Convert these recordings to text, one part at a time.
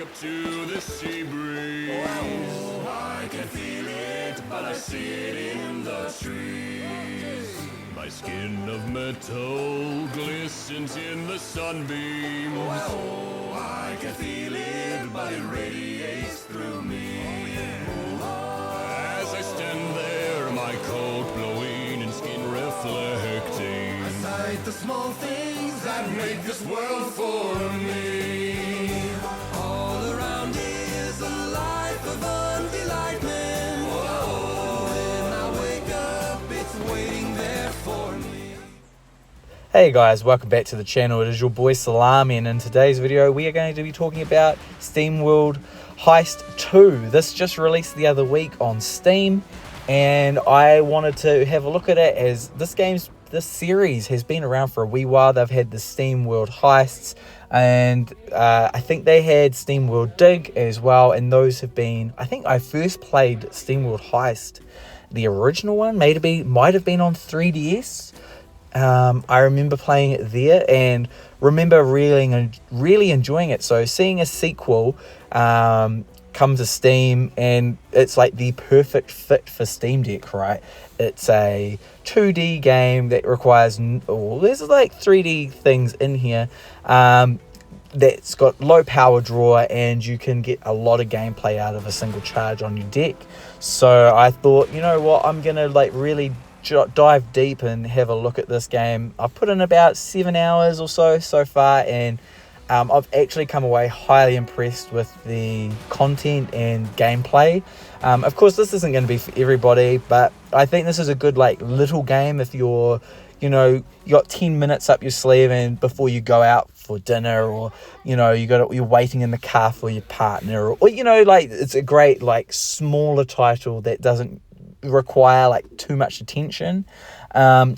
up to the sea breeze. Oh, I can feel it, but I see it in the trees. My skin of metal glistens in the sunbeams. Oh, I can feel it, but it radiates through me. As I stand there, my coat blowing and skin reflecting, I sight the small things that make this world for me. All around is a life of undelightment. Oh, when I wake up, it's waiting there for me. Hey guys, welcome back to the channel. It is your boy Salami, and in today's video we are going to be talking about SteamWorld Heist 2. This just released the other week on Steam, and I wanted to have a look at it as this series has been around for a wee while. They've had the SteamWorld Heists, and I think they had SteamWorld Dig as well, and those have been, I think I first played SteamWorld Heist, the original one, might have been on 3DS. I remember playing it there and remember really enjoying it. So seeing a sequel come to Steam, and it's like the perfect fit for Steam Deck, right? It's a 2D game that requires, there's like 3D things in here that's got low power draw, and you can get a lot of gameplay out of a single charge on your deck. So I thought, you know what, I'm gonna like really dive deep and have a look at this game. I've put in about 7 hours or so far, and I've actually come away highly impressed with the content and gameplay. Of course, this isn't going to be for everybody, but I think this is a good like little game if you got 10 minutes up your sleeve and before you go out for dinner, or you're waiting in the car for your partner, or it's a great like smaller title that doesn't require like too much attention.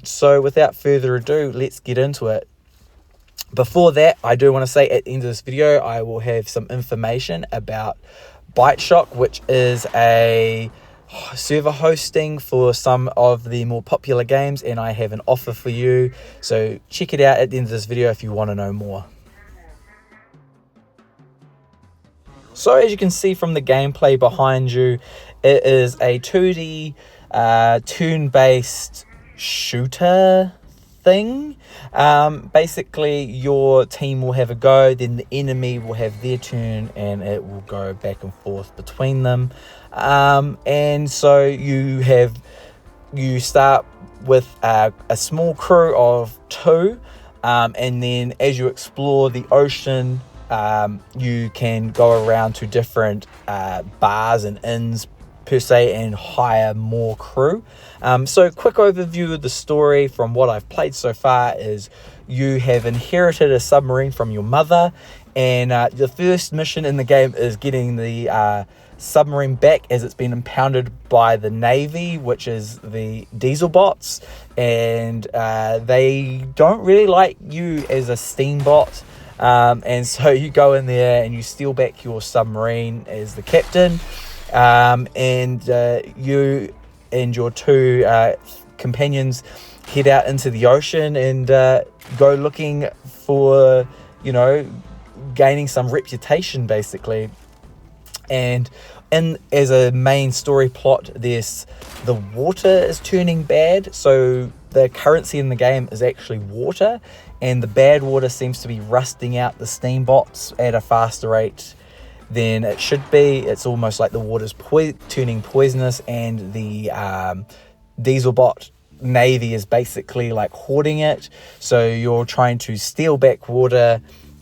So without further ado, let's get into it. Before that, I do want to say at the end of this video I will have some information about ByteShock, which is a server hosting for some of the more popular games, and I have an offer for you, so check it out at the end of this video if you want to know more. So as you can see from the gameplay behind you, it is a 2D turn-based shooter thing. Basically your team will have a go, then the enemy will have their turn, and it will go back and forth between them. And so you start with a small crew of 2, and then as you explore the ocean, you can go around to different bars and inns per se and hire more crew. So quick overview of the story from what I've played so far is you have inherited a submarine from your mother, and the first mission in the game is getting the submarine back as it's been impounded by the Navy, which is the diesel bots, and they don't really like you as a steambot. And so you go in there and you steal back your submarine as the captain, and you and your 2 companions head out into the ocean and go looking for, gaining some reputation basically. And as a main story plot, the water is turning bad, so the currency in the game is actually water, and the bad water seems to be rusting out the steambots at a faster rate than it should be. It's almost like the water's turning poisonous, and the dieselbot Navy is basically like hoarding it. So you're trying to steal back water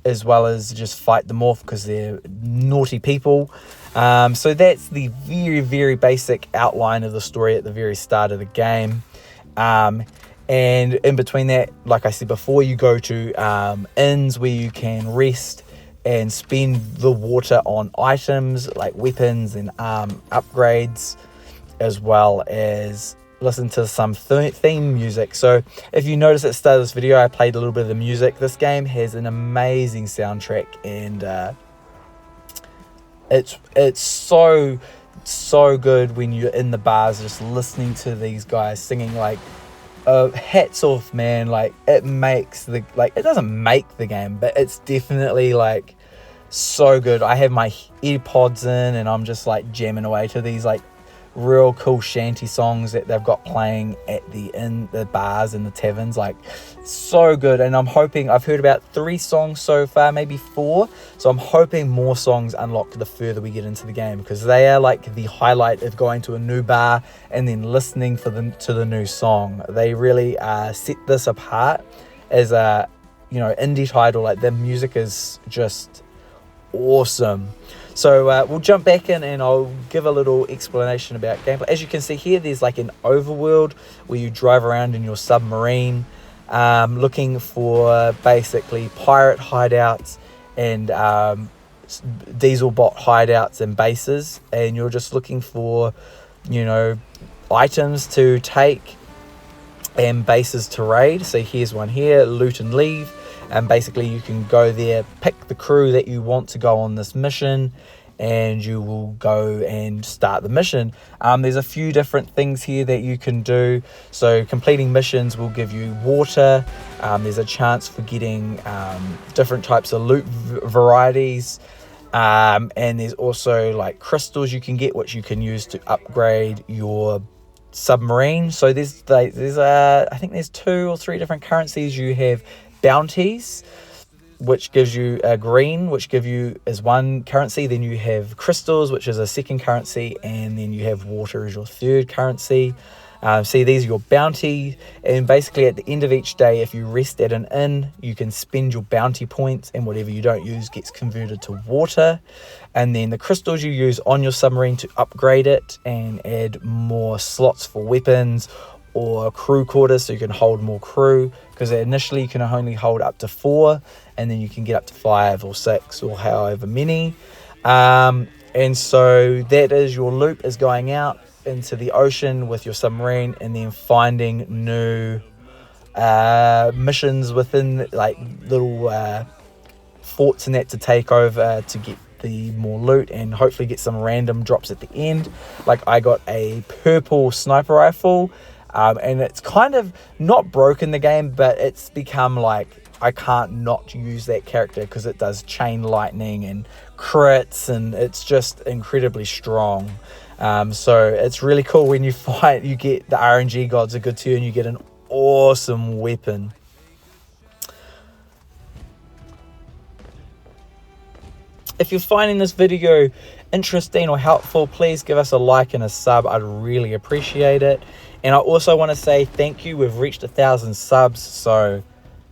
as well as just fight them off because they're naughty people. So that's the very, very basic outline of the story at the very start of the game. And in between that, like I said before, you go to inns where you can rest and spend the water on items like weapons and upgrades, as well as listen to some theme music. So if you notice at the start of this video, I played a little bit of the music. This game has an amazing soundtrack, and it's so good when you're in the bars just listening to these guys singing. Like hats off, man. Like it makes it doesn't make the game, but it's definitely like so good. I have my earpods in and I'm just like jamming away to these like real cool shanty songs that they've got playing at the bars and the taverns. Like, so good. And I'm hoping, I've heard about 3 songs so far, maybe 4, so I'm hoping more songs unlock the further we get into the game, because they are like the highlight of going to a new bar and then listening to the new song. They really set this apart as a, you know, indie title. Like, the music is just awesome. So we'll jump back in and I'll give a little explanation about gameplay. As you can see here, there's like an overworld where you drive around in your submarine, looking for basically pirate hideouts and diesel bot hideouts and bases, and you're just looking for, you know, items to take and bases to raid. So here's one here, loot and leave. And basically you can go there, pick the crew that you want to go on this mission, and you will go and start the mission. There's a few different things here that you can do. So completing missions will give you water. There's a chance for getting different types of loot varieties. And there's also like crystals you can get, which you can use to upgrade your submarine. So there's I think there's 2 or 3 different currencies. You have bounties, which gives you a green, which give you as one currency. Then you have crystals, which is a second currency, and then you have water as your third currency. See, these are your bounty, and basically at the end of each day, if you rest at an inn, you can spend your bounty points, and whatever you don't use gets converted to water. And then the crystals you use on your submarine to upgrade it and add more slots for weapons or crew quarters, so you can hold more crew, because initially you can only hold up to 4, and then you can get up to 5 or 6 or however many. And so that is your loop, is going out into the ocean with your submarine and then finding new missions within like little forts and that to take over to get the more loot and hopefully get some random drops at the end. Like, I got a purple sniper rifle, and it's kind of not broken the game, but it's become like I can't not use that character because it does chain lightning and crits, and it's just incredibly strong. So it's really cool when you fight, you get the RNG gods are good to you and you get an awesome weapon. If you're finding this video interesting or helpful, please give us a like and a sub. I'd really appreciate it. And I also want to say thank you. We've reached 1,000 subs, so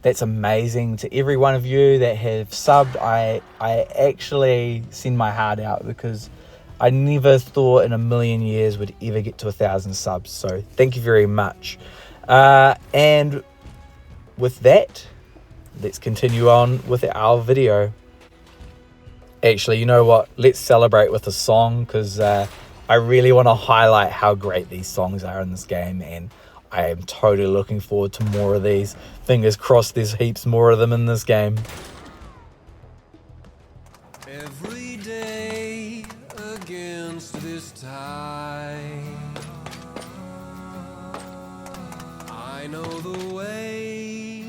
that's amazing. To every one of you that have subbed, I actually send my heart out, because I never thought in a million years would ever get to 1,000 subs. So thank you very much. And with that, let's continue on with our video. Actually, you know what? Let's celebrate with a song, because I really want to highlight how great these songs are in this game, and I am totally looking forward to more of these. Fingers crossed there's heaps more of them in this game. Every day against this tide, I know the way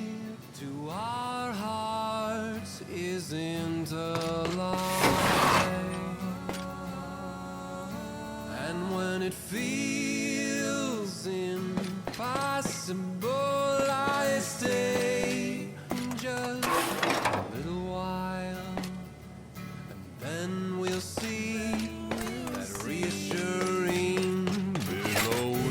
to our hearts isn't a lie, and when it feels impossible, I stay just a little while, and then we'll see that reassuring billowing.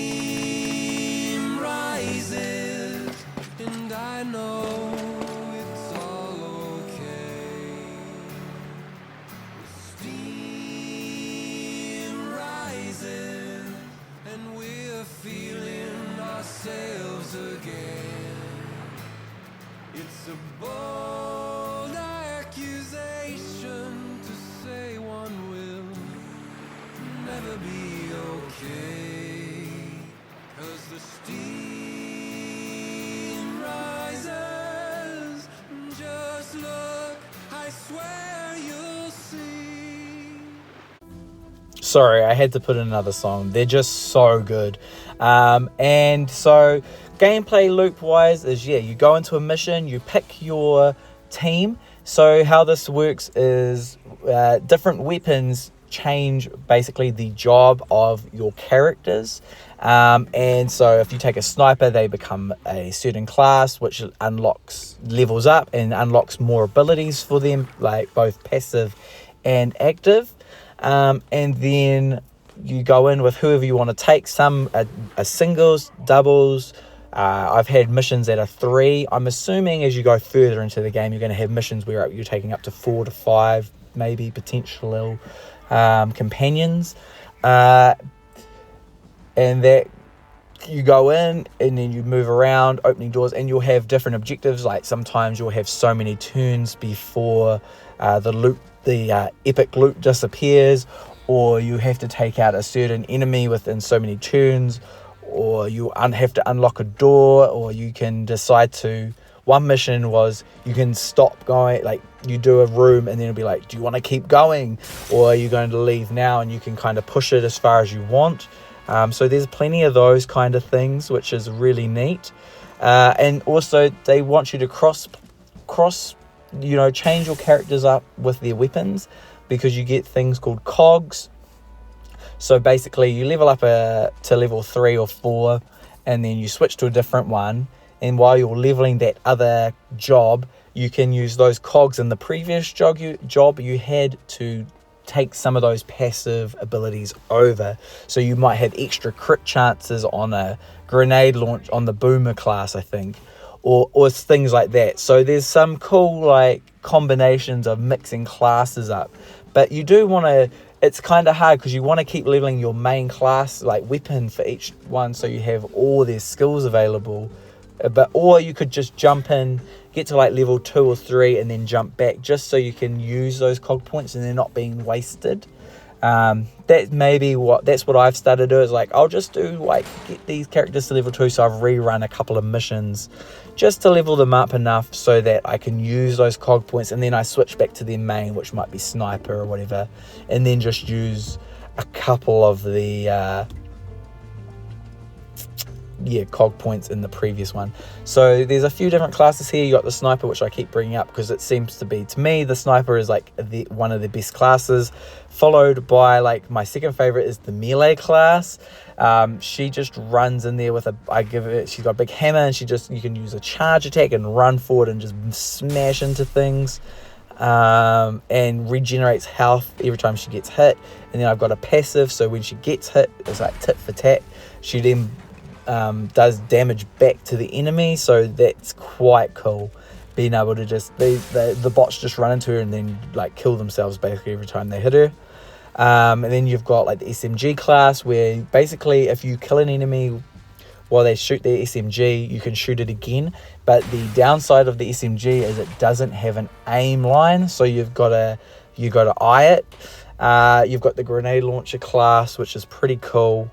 Steam rises, and I know it's all okay. Steam rises, and we're feeling ourselves again. It's a bold accusation to say one will never be okay, 'cause the steam rises. Just look, I swear you'll see. Sorry, I had to put in another song. They're just so good. And so gameplay loop wise is, you go into a mission, you pick your team. So how this works is different weapons change basically the job of your characters. And so if you take a sniper, they become a certain class, which levels up and unlocks more abilities for them, like both passive and active. And then you go in with whoever you want to take. Some are singles, doubles. I've had missions that are 3. I'm assuming as you go further into the game, you're going to have missions where you're taking up to 4 to 5, maybe potential companions. And that you go in and then you move around, opening doors, and you'll have different objectives. Like sometimes you'll have so many turns before the epic loot disappears, or you have to take out a certain enemy within so many turns, or you have to unlock a door, or you can decide to. One mission was you can stop going, like you do a room and then it'll be like, do you want to keep going, or are you going to leave now? And you can kind of push it as far as you want. So there's plenty of those kind of things, which is really neat. And also they want you to cross, change your characters up with their weapons, because you get things called cogs. So basically you level up to level 3 or 4, and then you switch to a different one. And while you're leveling that other job, you can use those cogs in the previous job you had to take some of those passive abilities over. So you might have extra crit chances on a grenade launch on the boomer class, I think, or things like that. So there's some cool like combinations of mixing classes up, but you do want to, it's kind of hard because you want to keep leveling your main class like weapon for each one, so you have all their skills available. Or you could just jump in, get to like level 2 or 3 and then jump back, just so you can use those cog points and they're not being wasted. That's what I've started to do, is like I'll just do like get these characters to level 2, so I've rerun a couple of missions just to level them up enough so that I can use those cog points, and then I switch back to their main, which might be sniper or whatever, and then just use a couple of the cog points in the previous one. So there's a few different classes here. You got the sniper, which I keep bringing up because it seems to be, to me, the sniper is like one of the best classes, followed by like my second favorite is the melee class. She just runs in there with she's got a big hammer, and you can use a charge attack and run forward and just smash into things, and regenerates health every time she gets hit. And then I've got a passive, so when she gets hit, it's like tit for tat. She then does damage back to the enemy, so that's quite cool, being able to just the bots just run into her and then like kill themselves basically every time they hit her. And then you've got like the SMG class, where basically if you kill an enemy while they shoot their SMG, you can shoot it again, but the downside of the SMG is it doesn't have an aim line, so you got to eye it. You've got the grenade launcher class, which is pretty cool.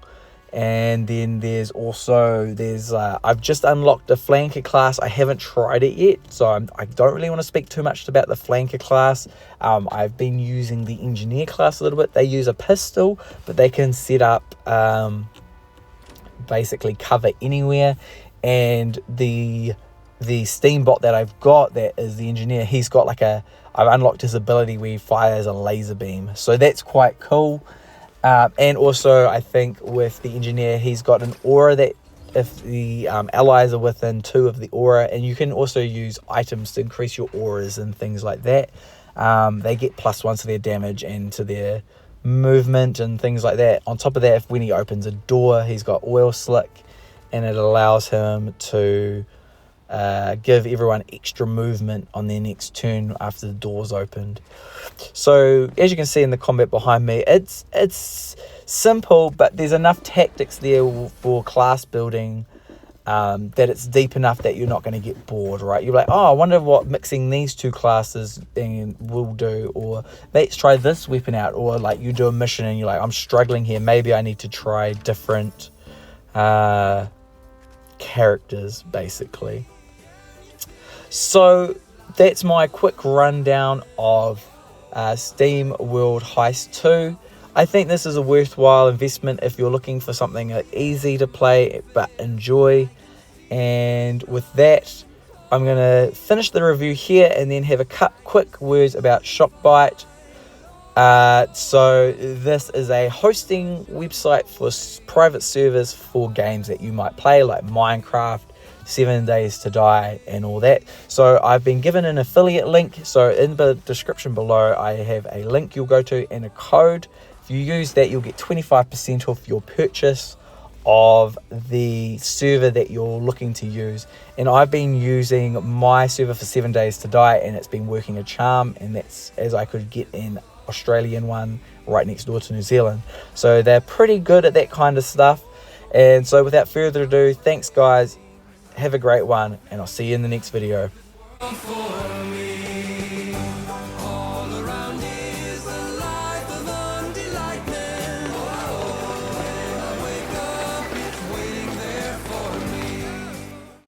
And then there's I've just unlocked the flanker class. I haven't tried it yet, so I don't really want to speak too much about the flanker class. I've been using the engineer class a little bit. They use a pistol, but they can set up basically cover anywhere. And the Steam bot that I've got, that is the engineer, he's got I've unlocked his ability where he fires a laser beam, so that's quite cool. And also, I think with the engineer, he's got an aura that if the allies are within 2 of the aura, and you can also use items to increase your auras and things like that. They get +1 to their damage and to their movement and things like that. On top of that, when he opens a door, he's got oil slick, and it allows him to give everyone extra movement on their next turn after the door's opened. So as you can see in the combat behind me, it's simple, but there's enough tactics there for class building that it's deep enough that you're not going to get bored, right? You're like, oh, I wonder what mixing these 2 classes will do, or let's try this weapon out, or like you do a mission and you're like, I'm struggling here, maybe I need to try different characters basically. So that's my quick rundown of SteamWorld Heist 2. I think this is a worthwhile investment if you're looking for something easy to play but enjoy. And with that, I'm going to finish the review here and then have a quick words about Shockbite. So this is a hosting website for private servers for games that you might play, like Minecraft, 7 Days to Die, and all that. So I've been given an affiliate link. So in the description below, I have a link you'll go to and a code. If you use that, you'll get 25% off your purchase of the server that you're looking to use. And I've been using my server for 7 Days to Die, and it's been working a charm, and that's as I could get an Australian one right next door to New Zealand. So they're pretty good at that kind of stuff. And so without further ado, thanks guys, have a great one, and I'll see you in the next video. For me.